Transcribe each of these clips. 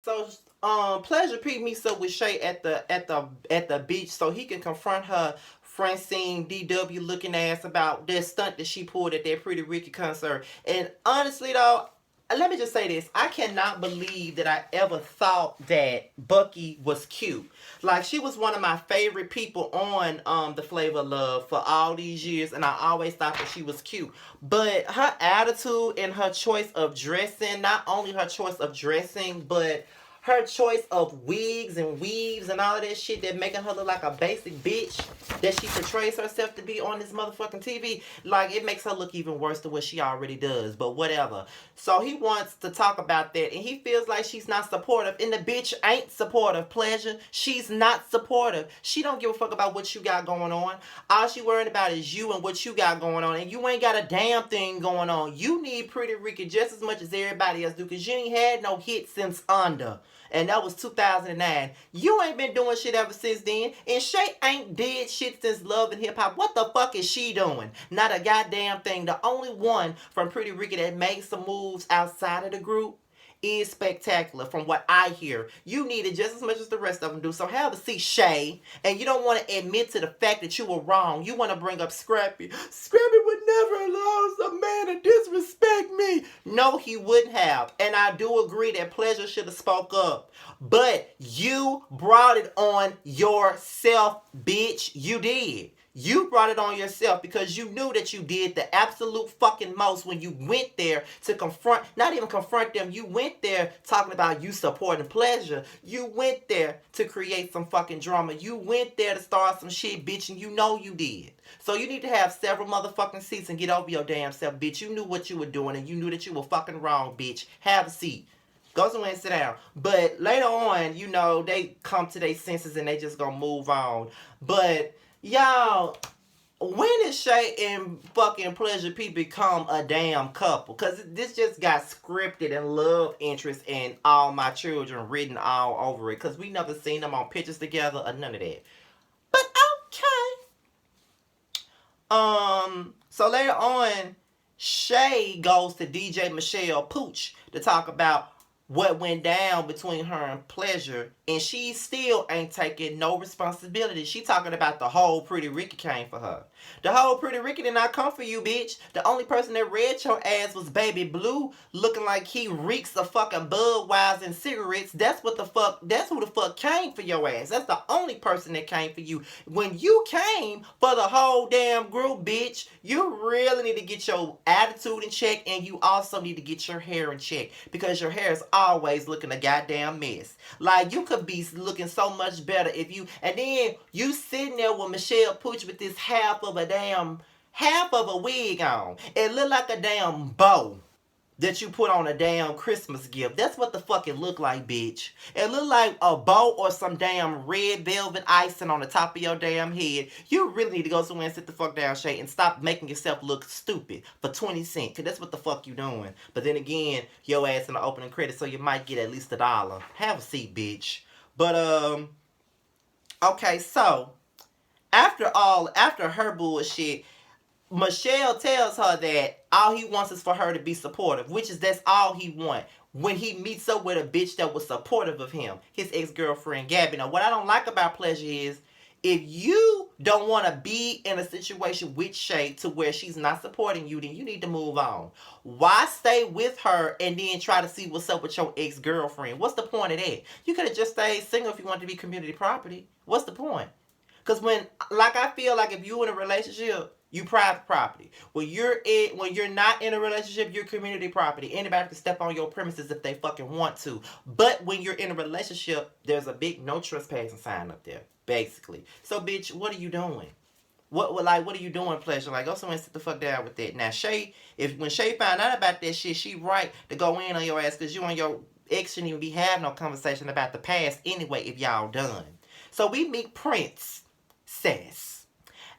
So Pleasure P meets up with Shay at the beach so he can confront her Francine DW looking ass about that stunt that she pulled at that Pretty Ricky concert. And honestly though, let me just say this. I cannot believe that I ever thought that Bucky was cute. Like, she was one of my favorite people on the Flavor of Love for all these years, and I always thought that she was cute. But her attitude and her choice of dressing, not only her choice of dressing, but her choice of wigs and weaves and all of that shit that making her look like a basic bitch that she portrays herself to be on this motherfucking TV, like, it makes her look even worse than what she already does. But whatever. So he wants to talk about that, and he feels like she's not supportive, and the bitch ain't supportive. Pleasure, she's not supportive. She don't give a fuck about what you got going on. All she worried about is you and what you got going on, and you ain't got a damn thing going on. You need Pretty Ricky just as much as everybody else do, because you ain't had no hit since Under, and that was 2009. You ain't been doing shit ever since then, and Shay ain't did shit since Love and Hip Hop. What the fuck is she doing? Not a goddamn thing. The only one from Pretty Ricky that made some moves outside of the group is Spectacular, from what I hear. You need it just as much as the rest of them do. So have a seat, Shay. And you don't want to admit to the fact that you were wrong. You want to bring up Scrappy. Scrappy would never allow a man to disrespect me. No, he wouldn't have. And I do agree that Pleasure should have spoke up. But you brought it on yourself, bitch. You did. You brought it on yourself because you knew that you did the absolute fucking most when you went there to confront, not even confront them. You went there talking about you supporting Pleasure. You went there to create some fucking drama. You went there to start some shit, bitch, and you know you did. So you need to have several motherfucking seats and get over your damn self, bitch. You knew what you were doing and you knew that you were fucking wrong, bitch. Have a seat. Go somewhere and sit down. But later on, they come to their senses and they just gonna move on. But y'all, when did Shay and fucking Pleasure P become a damn couple? Cause this just got scripted and love interest and All My Children written all over it. Cause we never seen them on pictures together or none of that. But okay. So later on, Shay goes to DJ Michelle Pooch to talk about what went down between her and Pleasure, and she still ain't taking no responsibility. She talking about the whole Pretty Ricky came for her. The whole Pretty Ricky did not come for you, bitch. The only person that read your ass was Baby Blue, looking like he reeks of fucking Budweiser and cigarettes. That's who the fuck came for your ass. That's the only person that came for you. When you came for the whole damn group, bitch, you really need to get your attitude in check, and you also need to get your hair in check, because your hair is always looking a goddamn mess. Like, you could be looking so much better if you, and then you sitting there with Michelle Pooch with this half of a wig on. It look like a damn bow that you put on a damn Christmas gift. That's what the fuck it look like, bitch. It look like a bow or some damn red velvet icing on the top of your damn head. You really need to go somewhere and sit the fuck down, Shay, and stop making yourself look stupid for 20 cents. Cause that's what the fuck you doing. But then again, your ass in the opening credits, so you might get at least $1. Have a seat, bitch. But okay, so after her bullshit, Michelle tells her that all he wants is for her to be supportive, which is that's all he want. When he meets up with a bitch that was supportive of him, his ex-girlfriend Gabby. Now, what I don't like about Pleasure is, if you don't want to be in a situation with Shay to where she's not supporting you, then you need to move on. Why stay with her and then try to see what's up with your ex-girlfriend? What's the point of that? You could have just stayed single if you wanted to be community property. What's the point? Because I feel like if you in a relationship, you private property. When you're not in a relationship, you're community property. Anybody can step on your premises if they fucking want to. But when you're in a relationship, there's a big no trespassing sign up there, basically. So, bitch, what are you doing? What are you doing, Pleasure? Like, go somewhere and sit the fuck down with that. Now, Shay, when Shay found out about that shit, she right to go in on your ass, because you and your ex shouldn't even be having no conversation about the past anyway if y'all done. So we meet Prince Sass.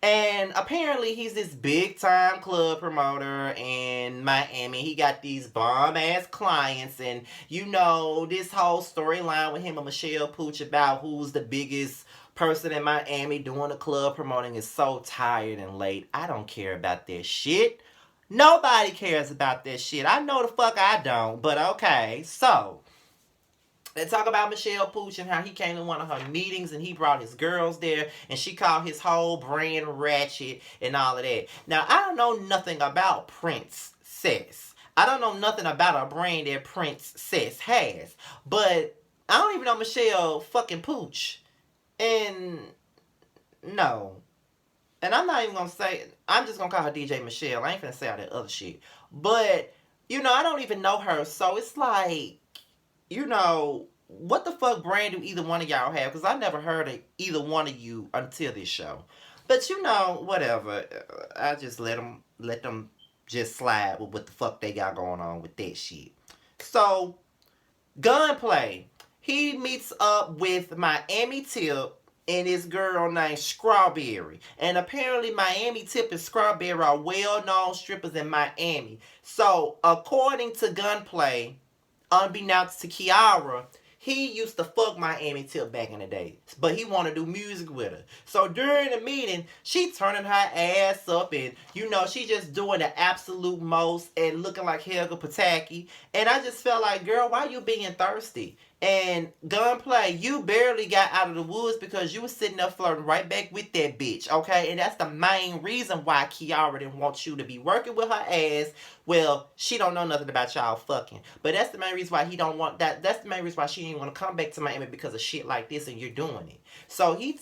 And apparently he's this big time club promoter in Miami. He got these bomb ass clients, and this whole storyline with him and Michelle Pooch about who's the biggest person in Miami doing the club promoting is so tired and late. I don't care about this shit. Nobody cares about this shit. I know the fuck I don't, but okay. So They talk about Michelle Pooch and how he came to one of her meetings and he brought his girls there and she called his whole brand ratchet and all of that. Now, I don't know nothing about Princess. I don't know nothing about a brand that Princess has. But I don't even know Michelle fucking Pooch. And no. And I'm not even gonna say, I'm just gonna call her DJ Michelle. I ain't finna say all that other shit. But, I don't even know her. So it's like, what the fuck brand do either one of y'all have? Because I never heard of either one of you until this show. But whatever. I just let them just slide with what the fuck they got going on with that shit. So, Gunplay. He meets up with Miami Tip and this girl named Strawberry. And apparently Miami Tip and Strawberry are well-known strippers in Miami. So, according to Gunplay, unbeknownst to Kiara, he used to fuck Miami Tip back in the day, but he want to do music with her. So during the meeting, she turning her ass up and, she just doing the absolute most and looking like Helga Pataki. And I just felt like, girl, why you being thirsty? And Gunplay, you barely got out of the woods because you was sitting there flirting right back with that bitch, okay? And that's the main reason why Kiara didn't want you to be working with her ass. Well, she don't know nothing about y'all fucking. But that's the main reason why he don't want that. That's the main reason why she didn't want to come back to Miami because of shit like this and you're doing it. So he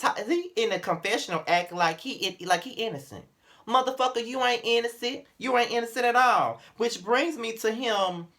in a confessional acting like he innocent. Motherfucker, you ain't innocent. You ain't innocent at all. Which brings me to him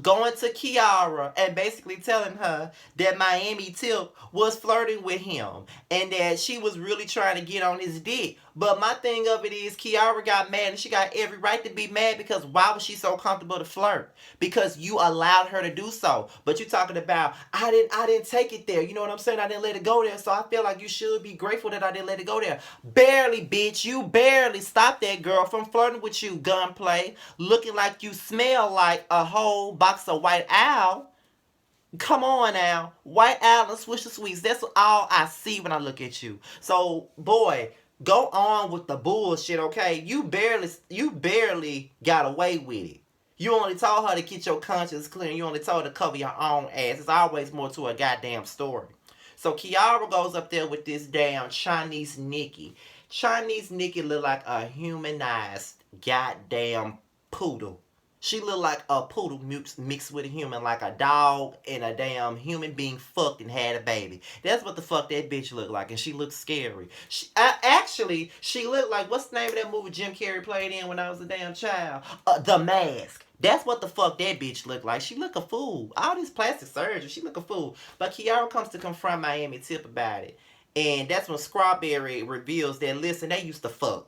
going to Kiara and basically telling her that Miami Tip was flirting with him and that she was really trying to get on his dick. But my thing of it is Kiara got mad and she got every right to be mad because why was she so comfortable to flirt? Because you allowed her to do so. But you talking about I didn't take it there. You know what I'm saying? I didn't let it go there. So I feel like you should be grateful that I didn't let it go there. Barely, bitch. You barely stopped that girl from flirting with you, Gunplay. Looking like you smell like a whole box of White Owl. Come on now. White Owl and Swisher Sweets. That's all I see when I look at you. So, boy, go on with the bullshit, okay? You barely got away with it. You only told her to get your conscience clear. You only told her to cover your own ass. It's always more to a goddamn story. So Kiara goes up there with this damn Chinese Nikki. Chinese Nikki look like a humanized goddamn poodle. She look like a poodle mixed with a human, like a dog and a damn human being fucked and had a baby. That's what the fuck that bitch look like, and she looks scary. She looked like, what's the name of that movie Jim Carrey played in when I was a damn child? The Mask. That's what the fuck that bitch look like. She look a fool. All this plastic surgery, she look a fool. But Kiara comes to confront Miami Tip about it. And that's when Strawberry reveals that, listen, they used to fuck.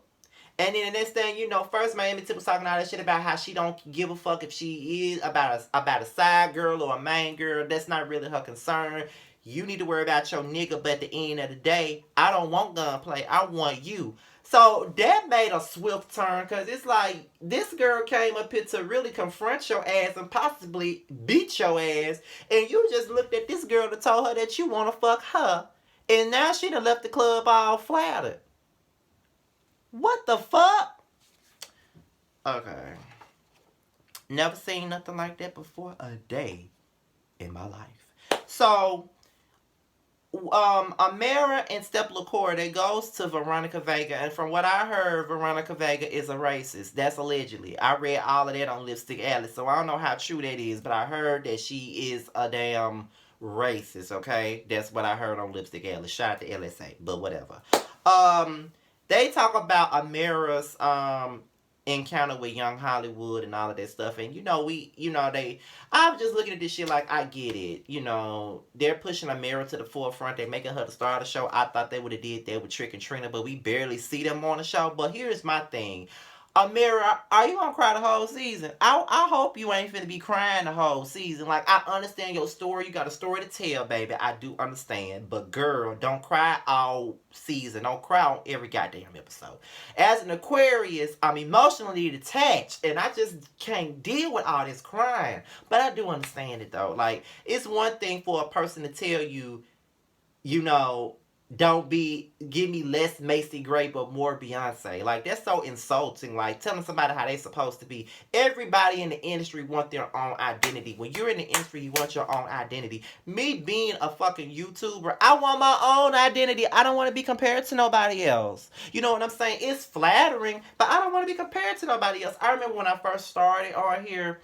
And then the next thing you know, first Miami Tip was talking all that shit about how she don't give a fuck if she is about a side girl or a main girl. That's not really her concern. You need to worry about your nigga, but at the end of the day, I don't want Gunplay. I want you. So that made a swift turn because it's like this girl came up here to really confront your ass and possibly beat your ass. And you just looked at this girl and told her that you want to fuck her. And now she done left the club all flattered. What the fuck? Okay. Never seen nothing like that before a day in my life. So, Amara and Step LaCour, they goes to Veronica Vega. And from what I heard, Veronica Vega is a racist. That's allegedly. I read all of that on Lipstick Alley. So I don't know how true that is. But I heard that she is a damn racist, okay? That's what I heard on Lipstick Alley. Shout out to LSA. But whatever. They talk about Amira's encounter with Young Hollywood and all of that stuff. And I was just looking at this shit like, I get it. They're pushing Amira to the forefront. They're making her the star of the show. I thought they would have did that with Trick and Trina, but we barely see them on the show. But here's my thing. Amira, are you gonna cry the whole season? I hope you ain't finna be crying the whole season. Like, I understand your story. You got a story to tell, baby. I do understand. But, girl, don't cry all season. Don't cry on every goddamn episode. As an Aquarius, I'm emotionally detached. And I just can't deal with all this crying. But I do understand it, though. Like, it's one thing for a person to tell you, give me less Macy Gray but more Beyonce. Like, that's so insulting. Like, telling somebody how they supposed to be. Everybody in the industry want their own identity. When you're in the industry, you want your own identity. Me being a fucking YouTuber, I want my own identity. I don't want to be compared to nobody else. You know what I'm saying? It's flattering, but I don't want to be compared to nobody else. I remember when I first started on here,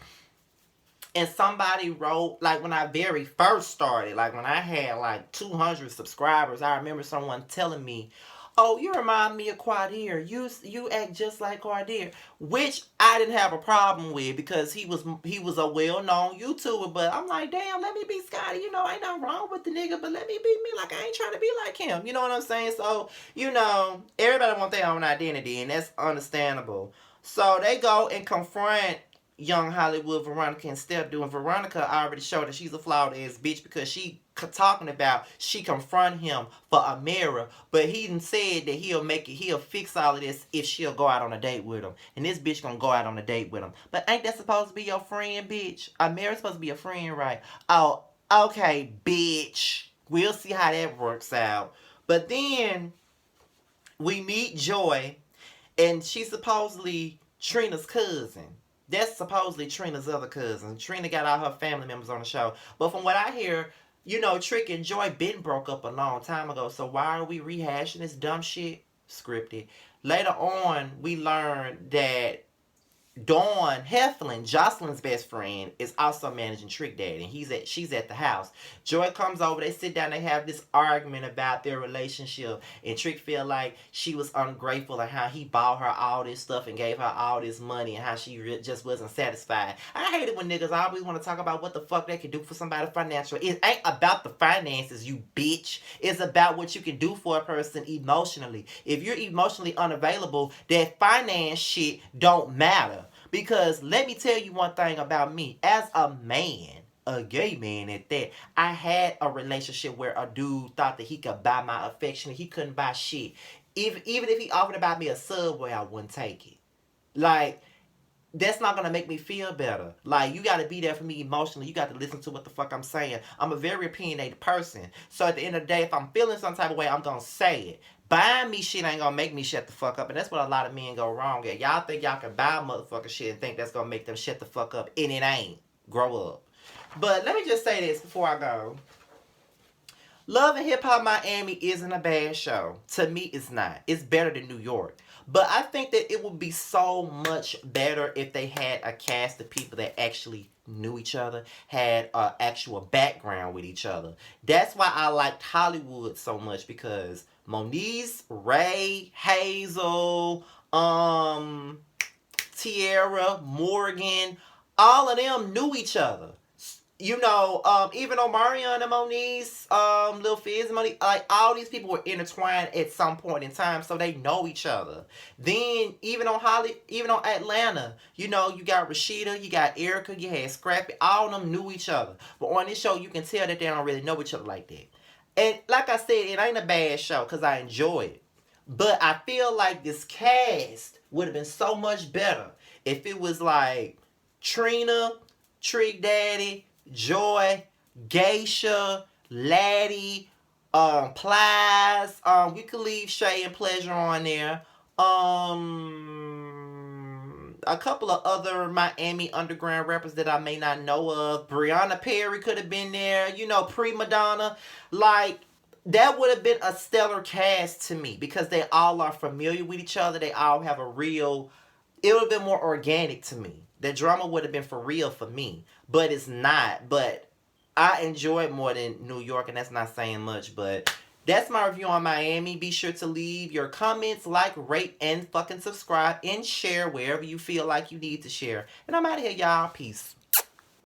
and somebody wrote, like, when I very first started, like when I had like 200 subscribers, I remember someone telling me, "Oh, you remind me of Quadir. You act just like Quadir," which I didn't have a problem with because he was a well known YouTuber. But I'm like, damn, let me be Scotty. You know, ain't nothing wrong with the nigga, but let me be me. Like, I ain't trying to be like him. You know what I'm saying? So, you know, everybody want their own identity, and that's understandable. So they go and confront young Hollywood Veronica and Steph doing. Veronica already showed that she's a flawed ass bitch because she talking about she confront him for a mirror, but he done said that he'll fix all of this if she'll go out on a date with him. And this bitch gonna go out on a date with him. But ain't that supposed to be your friend, bitch? A mirror's supposed to be a friend, right? Oh, okay, bitch. We'll see how that works out. But then we meet Joy, and she's supposedly Trina's cousin. That's supposedly Trina's other cousin. Trina got all her family members on the show. But from what I hear, you know, Trick and Joy been broke up a long time ago. So why are we rehashing this dumb shit? Scripted. Later on, we learned that Dawn Heflin, Jocelyn's best friend, is also managing Trick Daddy, and she's at the house. Joy comes over, they sit down, they have this argument about their relationship, and Trick feel like she was ungrateful and how he bought her all this stuff and gave her all this money and how she just wasn't satisfied. I hate it when niggas always want to talk about what the fuck they can do for somebody financially. It ain't about the finances, you bitch. It's about what you can do for a person emotionally. If you're emotionally unavailable, that finance shit don't matter. Because let me tell you one thing about me. As a man, a gay man at that, I had a relationship where a dude thought that he could buy my affection. He couldn't buy shit. Even if he offered to buy me a Subway, I wouldn't take it. Like, that's not gonna make me feel better. Like, you gotta be there for me emotionally. You got to listen to what the fuck I'm saying. I'm a very opinionated person. So at the end of the day, if I'm feeling some type of way, I'm gonna say it. Buying me shit ain't gonna make me shut the fuck up. And that's what a lot of men go wrong at. Y'all think y'all can buy motherfucker shit and think that's gonna make them shut the fuck up. And it ain't. Grow up. But let me just say this before I go. Love and Hip Hop Miami isn't a bad show. To me, it's not. It's better than New York. But I think that it would be so much better if they had a cast of people that actually knew each other, had an actual background with each other. That's why I liked Hollywood so much, because Moniece, Ray, Hazel, Tierra, Morgan, all of them knew each other. You know, even Omarion and Moniece, Lil Fizz and Monique, like, all these people were intertwined at some point in time, so they know each other. Then, even on Atlanta, you know, you got Rashida, you got Erica, you had Scrappy, all of them knew each other. But on this show, you can tell that they don't really know each other like that. And like I said, it ain't a bad show, because I enjoy it. But I feel like this cast would have been so much better if it was like Trina, Trick Daddy, Joy, Geisha, Laddie, Plies. We could leave Shay and Pleasure on there. A couple of other Miami underground rappers that I may not know of. Brianna Perry could have been there. You know, Prima Donna. Like, that would have been a stellar cast to me, because they all are familiar with each other. They all have a real... It would have been more organic to me. The drama would have been for real for me. But it's not. But I enjoy it more than New York, and that's not saying much. But that's my review on Miami. Be sure to leave your comments, like, rate, and fucking subscribe, and share wherever you feel like you need to share. And I'm out of here, y'all. Peace.